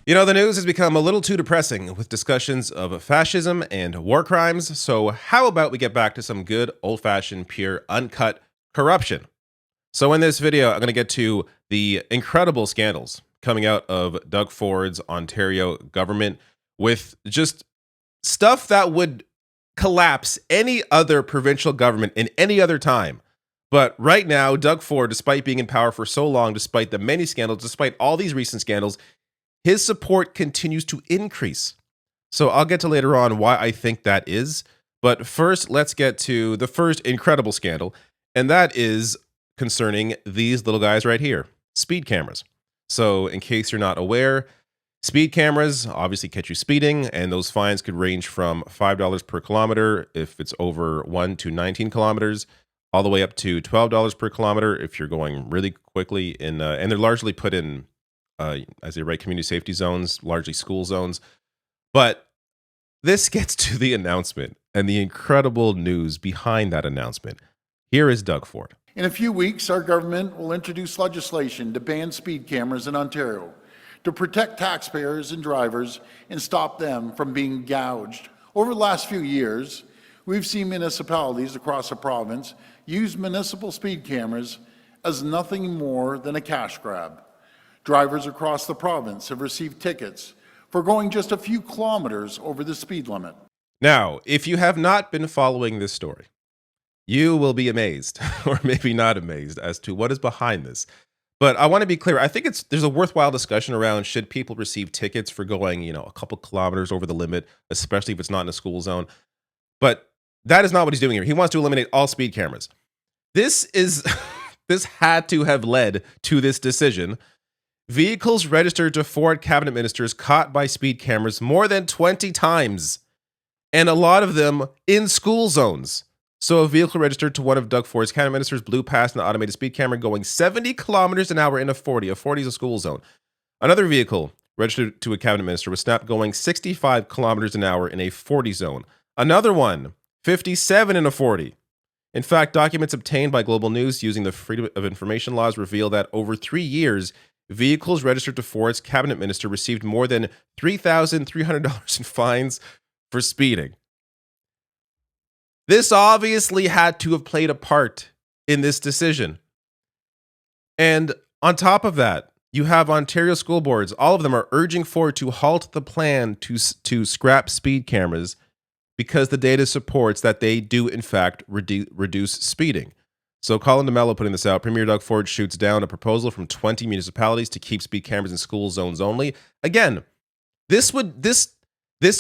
You know, the news has become a little too depressing with discussions of fascism and war crimes. So, how about we get back to some good old fashioned, pure, uncut corruption? So, in this video, I'm going to get to the incredible scandals coming out of Doug Ford's Ontario government with just stuff that would collapse any other provincial government in any other time. But right now, Doug Ford, despite being in power for so long, despite the many scandals, despite all these recent scandals, his support continues to increase. So I'll get to later on why I think that is. But first, let's get to the first incredible scandal, and that is concerning these little guys right here, speed cameras. So in case you're not aware, speed cameras obviously catch you speeding, and those fines could range from $5 per kilometer if it's over 1 to 19 kilometers, all the way up to $12 per kilometer if you're going really quickly. And they're largely put in as they write, community safety zones, largely school zones. But this gets to the announcement and the incredible news behind that announcement. Here is Doug Ford. In a few weeks, our government will introduce legislation to ban speed cameras in Ontario to protect taxpayers and drivers and stop them from being gouged. Over the last few years, we've seen municipalities across the province use municipal speed cameras as nothing more than a cash grab. Drivers across the province have received tickets for going just a few kilometers over the speed limit. Now, if you have not been following this story, you will be amazed, or maybe not amazed, as to what is behind this. But I want to be clear. I think there's a worthwhile discussion around should people receive tickets for going, a couple kilometers over the limit, especially if it's not in a school zone. But that is not what he's doing here. He wants to eliminate all speed cameras. This had to have led to this decision. Vehicles registered to Ford cabinet ministers caught by speed cameras more than 20 times, and a lot of them in school zones. So a vehicle registered to one of Doug Ford's cabinet ministers blew past an automated speed camera going 70 kilometers an hour in a 40. A 40 is a school zone. Another vehicle registered to a cabinet minister was snapped going 65 kilometers an hour in a 40 zone. Another one, 57 in a 40. In fact, documents obtained by Global News using the Freedom of Information laws reveal that over 3 years, vehicles registered to Ford's cabinet minister received more than $3,300 in fines for speeding. This obviously had to have played a part in this decision. And on top of that, you have Ontario school boards. All of them are urging Ford to halt the plan to scrap speed cameras because the data supports that they do, in fact, reduce speeding. So Colin DeMello putting this out, Premier Doug Ford shoots down a proposal from 20 municipalities to keep speed cameras in school zones only. Again, this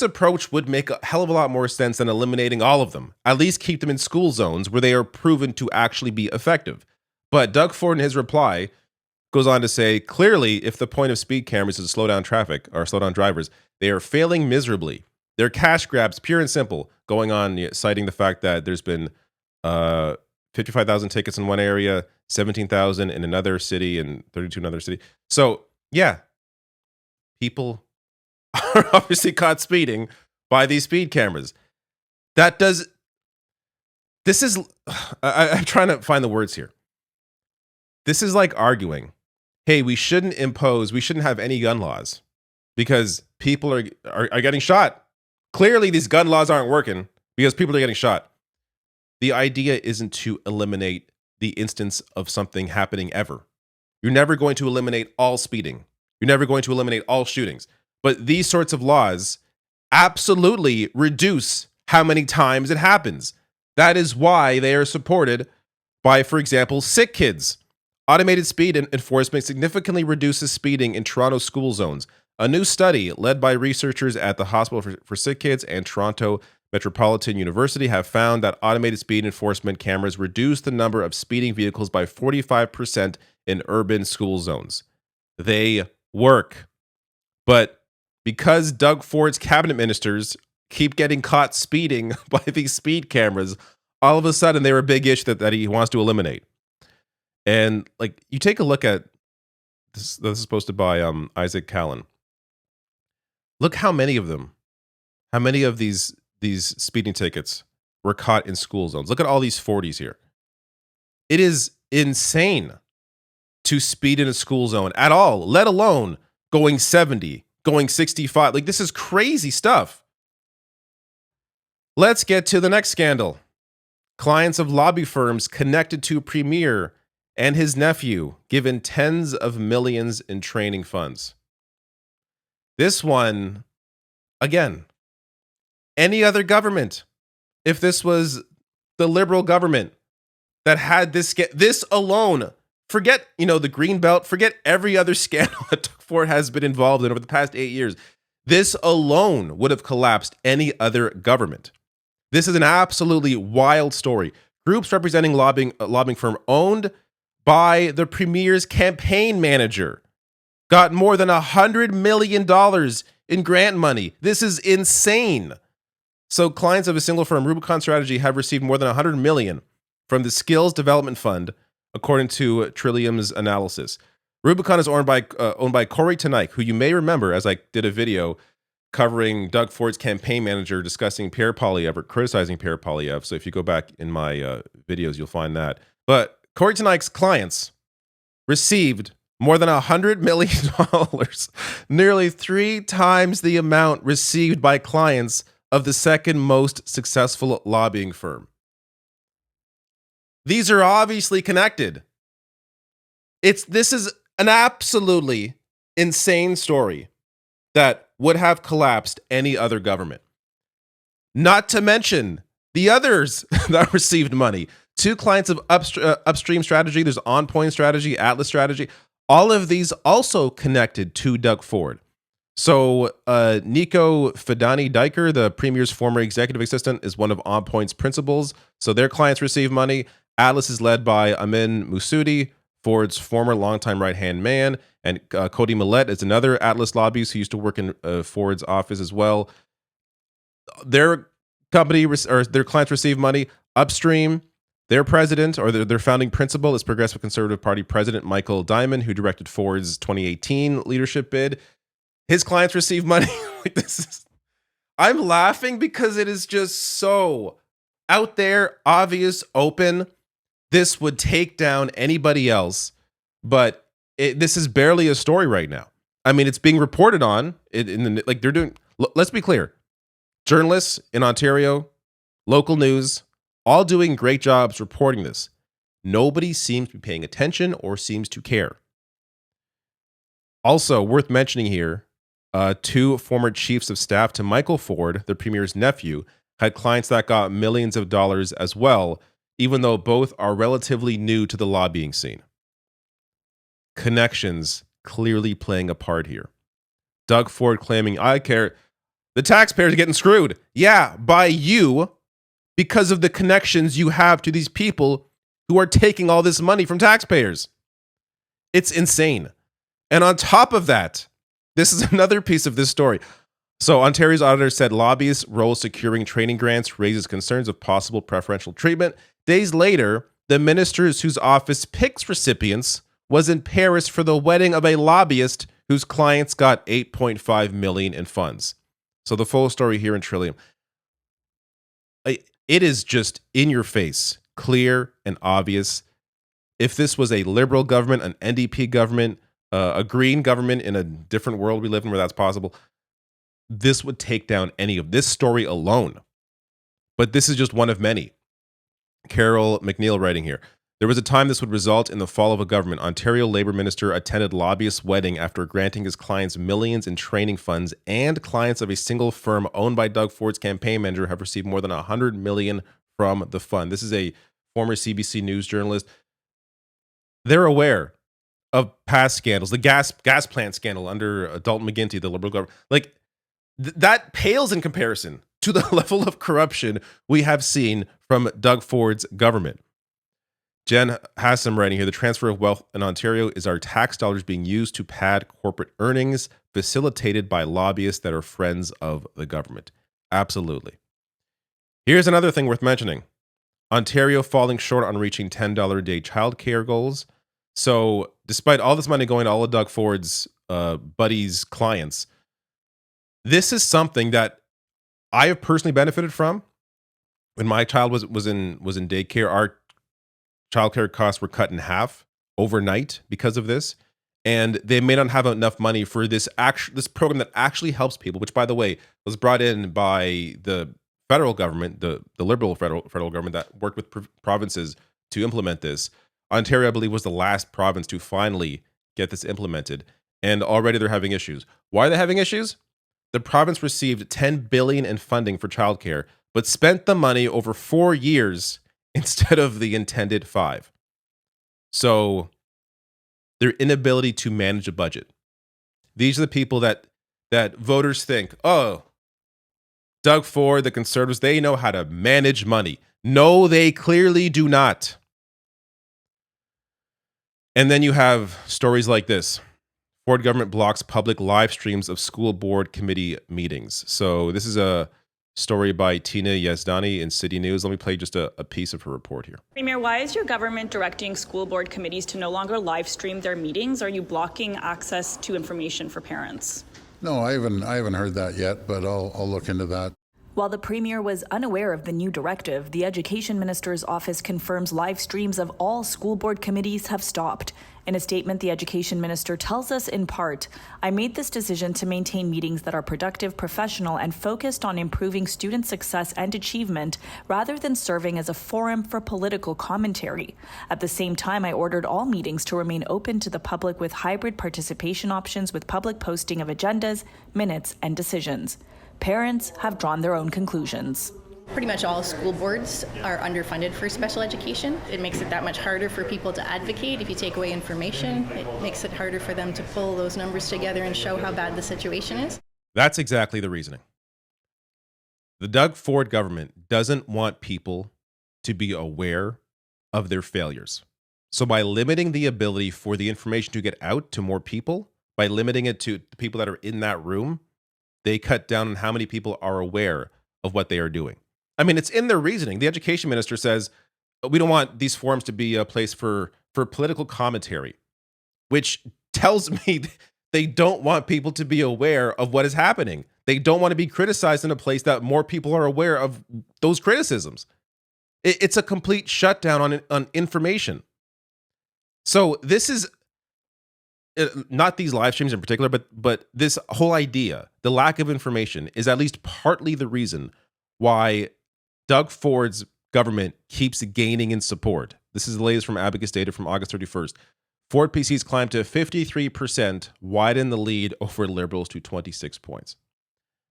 approach would make a hell of a lot more sense than eliminating all of them. At least keep them in school zones where they are proven to actually be effective. But Doug Ford in his reply goes on to say, clearly, if the point of speed cameras is to slow down traffic or slow down drivers, they are failing miserably. They're cash grabs, pure and simple, going on, citing the fact that there's been 55,000 tickets in one area, 17,000 in another city, and 32 in another city. So, yeah, people are obviously caught speeding by these speed cameras. I'm trying to find the words here. This is like arguing, hey, we shouldn't have any gun laws because people are getting shot. Clearly, these gun laws aren't working because people are getting shot. The idea isn't to eliminate the instance of something happening ever. You're never going to eliminate all speeding. You're never going to eliminate all shootings. But these sorts of laws absolutely reduce how many times it happens. That is why they are supported by, for example, sick kids. Automated speed enforcement significantly reduces speeding in Toronto school zones. A new study led by researchers at the Hospital for Sick Kids and Toronto Metropolitan University have found that automated speed enforcement cameras reduce the number of speeding vehicles by 45% in urban school zones. They work. But because Doug Ford's cabinet ministers keep getting caught speeding by these speed cameras, all of a sudden they're a big issue that he wants to eliminate. And like, you take a look at this is posted by Isaac Callan. Look how many of these speeding tickets were caught in school zones. Look at all these 40s here. It is insane to speed in a school zone at all, let alone going 70, going 65. Like, this is crazy stuff. Let's get to the next scandal. Clients of lobby firms connected to Premier and his nephew given tens of millions in training funds. This one, again, any other government, if this was the liberal government that had this alone, forget, the green belt, forget every other scandal that Doug Ford has been involved in over the past 8 years. This alone would have collapsed any other government. This is an absolutely wild story. Groups representing lobbying firm owned by the Premier's campaign manager got more than $100 million in grant money. This is insane. So clients of a single firm, Rubicon Strategy, have received more than $100 million from the Skills Development Fund, according to Trillium's analysis. Rubicon is owned by Corey Tanaik, who you may remember, as I did a video covering Doug Ford's campaign manager discussing Pierre Poilievre or criticizing Pierre Poilievre. So if you go back in my videos, you'll find that. But Corey Tanaik's clients received more than $100 million, nearly 3 times the amount received by clients of the second most successful lobbying firm. These are obviously connected. This is an absolutely insane story that would have collapsed any other government. Not to mention the others that received money. 2 clients of Upstream Strategy, there's On Point Strategy, Atlas Strategy. All of these also connected to Doug Ford. So Nico Fidani-Diker, the Premier's former executive assistant, is one of On Point's principals. So their clients receive money. Atlas is led by Amin Moussoudi, Ford's former longtime right-hand man, and Cody Millett is another Atlas lobbyist who used to work in Ford's office as well. Their company or their clients receive money. Upstream, their president or their founding principal is Progressive Conservative Party President Michael Diamond, who directed Ford's 2018 leadership bid. His clients receive money. I'm laughing because it is just so out there, obvious, open. This would take down anybody else, but this is barely a story right now. I mean, it's being reported on. They're doing. Let's be clear, journalists in Ontario, local news, all doing great jobs reporting this. Nobody seems to be paying attention or seems to care. Also, worth mentioning here, 2 former chiefs of staff to Michael Ford, the Premier's nephew, had clients that got millions of dollars as well, even though both are relatively new to the lobbying scene. Connections clearly playing a part here. Doug Ford claiming, I care. The taxpayers are getting screwed. Yeah, by you, because of the connections you have to these people who are taking all this money from taxpayers. It's insane. And on top of that, this is another piece of this story. So Ontario's auditor said lobbyists' role securing training grants raises concerns of possible preferential treatment. Days later, the ministers whose office picks recipients was in Paris for the wedding of a lobbyist whose clients got $8.5 million in funds. So the full story here in Trillium. It is just in your face, clear and obvious. If this was a liberal government, an NDP government, a green government in a different world we live in where that's possible, this would take down any of this story alone. But this is just one of many. Carol McNeil writing here. There was a time this would result in the fall of a government. Ontario Labour Minister attended lobbyist's wedding after granting his clients millions in training funds, and clients of a single firm owned by Doug Ford's campaign manager have received more than $100 million from the fund. This is a former CBC News journalist. They're aware of past scandals, the gas plant scandal under Dalton McGuinty, the Liberal government. That pales in comparison to the level of corruption we have seen from Doug Ford's government. Jen Hassam writing here, the transfer of wealth in Ontario is our tax dollars being used to pad corporate earnings facilitated by lobbyists that are friends of the government. Absolutely. Here's another thing worth mentioning. Ontario falling short on reaching $10 a day childcare goals. So despite all this money going to all of Doug Ford's buddies' clients, this is something that I have personally benefited from. When my child was in daycare, our childcare costs were cut in half overnight because of this. and they may not have enough money for this program that actually helps people, which, by the way, was brought in by the federal government, the liberal federal government that worked with provinces to implement this. Ontario, I believe, was the last province to finally get this implemented, and already they're having issues. Why are they having issues? The province received $10 billion in funding for childcare, but spent the money over 4 years instead of the intended 5. So their inability to manage a budget. These are the people that voters think, oh, Doug Ford, the Conservatives, they know how to manage money. No, they clearly do not. And then you have stories like this. Ford government blocks public live streams of school board committee meetings. So this is a story by Tina Yazdani in City News. Let me play just a piece of her report here. Premier, why is your government directing school board committees to no longer live stream their meetings? Are you blocking access to information for parents? No, I haven't heard that yet, but I'll look into that. While the Premier was unaware of the new directive, the Education Minister's office confirms live streams of all school board committees have stopped. In a statement, the Education Minister tells us in part, I made this decision to maintain meetings that are productive, professional, and focused on improving student success and achievement, rather than serving as a forum for political commentary. At the same time, I ordered all meetings to remain open to the public with hybrid participation options with public posting of agendas, minutes, and decisions. Parents have drawn their own conclusions. Pretty much all school boards are underfunded for special education. It makes it that much harder for people to advocate. If you take away information, it makes it harder for them to pull those numbers together and show how bad the situation is. That's exactly the reasoning. The Doug Ford government doesn't want people to be aware of their failures. So by limiting the ability for the information to get out to more people, by limiting it to the people that are in that room, they cut down on how many people are aware of what they are doing. I mean, it's in their reasoning. The education minister says, we don't want these forums to be a place for political commentary, which tells me they don't want people to be aware of what is happening. They don't want to be criticized in a place that more people are aware of those criticisms. It's a complete shutdown on information. So this is not these live streams in particular, but this whole idea, the lack of information, is at least partly the reason why Doug Ford's government keeps gaining in support. This is the latest from Abacus data from August 31st. Ford PCs climbed to 53%, widen the lead over Liberals to 26 points.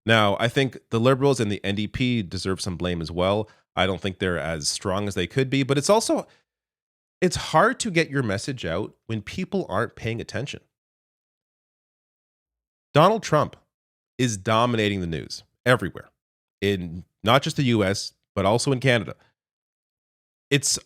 Now, I think the Liberals and the NDP deserve some blame as well. I don't think they're as strong as they could be, but it's hard to get your message out when people aren't paying attention. Donald Trump is dominating the news everywhere, in not just the US, but also in Canada. It's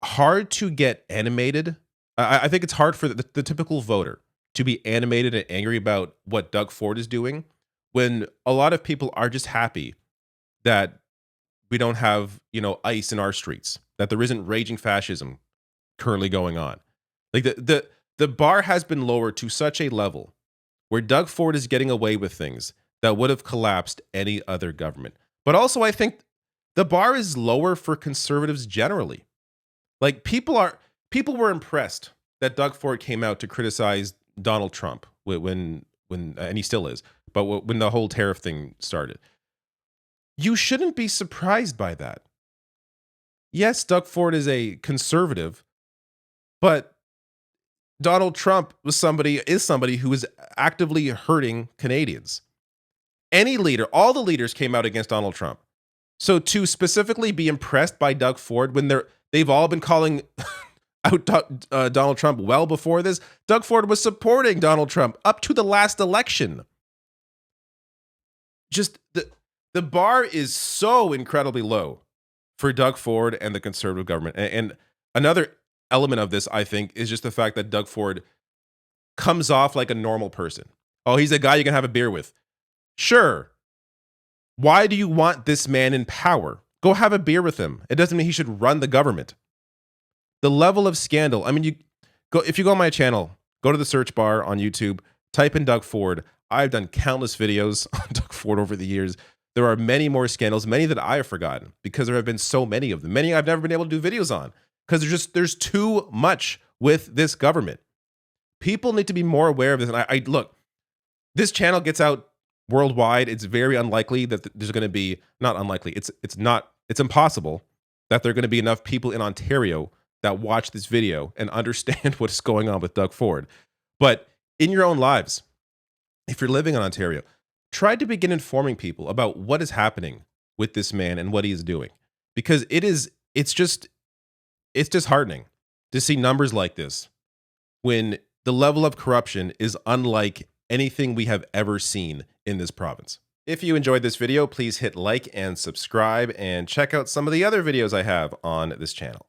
hard to get animated. I think it's hard for the typical voter to be animated and angry about what Doug Ford is doing when a lot of people are just happy that we don't have, ICE in our streets, that there isn't raging fascism currently going on. Like the bar has been lowered to such a level where Doug Ford is getting away with things that would have collapsed any other government. But also, I think the bar is lower for conservatives generally. Like people were impressed that Doug Ford came out to criticize Donald Trump when and he still is, but when the whole tariff thing started. You shouldn't be surprised by that. Yes, Doug Ford is a conservative, but Donald Trump is somebody who is actively hurting Canadians. Any leader, all the leaders came out against Donald Trump. So to specifically be impressed by Doug Ford when they've all been calling out Donald Trump well before this, Doug Ford was supporting Donald Trump up to the last election. Just the bar is so incredibly low for Doug Ford and the conservative government. And another element of this, I think, is just the fact that Doug Ford comes off like a normal person. Oh, he's a guy you can have a beer with. Sure. Why do you want this man in power? Go have a beer with him. It doesn't mean he should run the government. The level of scandal. I mean, if you go on my channel, go to the search bar on YouTube, type in Doug Ford. I've done countless videos on Doug Ford over the years. There are many more scandals, many that I have forgotten because there have been so many of them. Many I've never been able to do videos on because there's too much with this government. People need to be more aware of this. And I look, this channel gets out worldwide. It's very unlikely that there's going to be, not unlikely, it's impossible that there are going to be enough people in Ontario that watch this video and understand what's going on with Doug Ford. But in your own lives, if you're living in Ontario, try to begin informing people about what is happening with this man and what he is doing. Because it's just disheartening to see numbers like this when the level of corruption is unlike anything we have ever seen in this province. If you enjoyed this video, please hit like and subscribe and check out some of the other videos I have on this channel.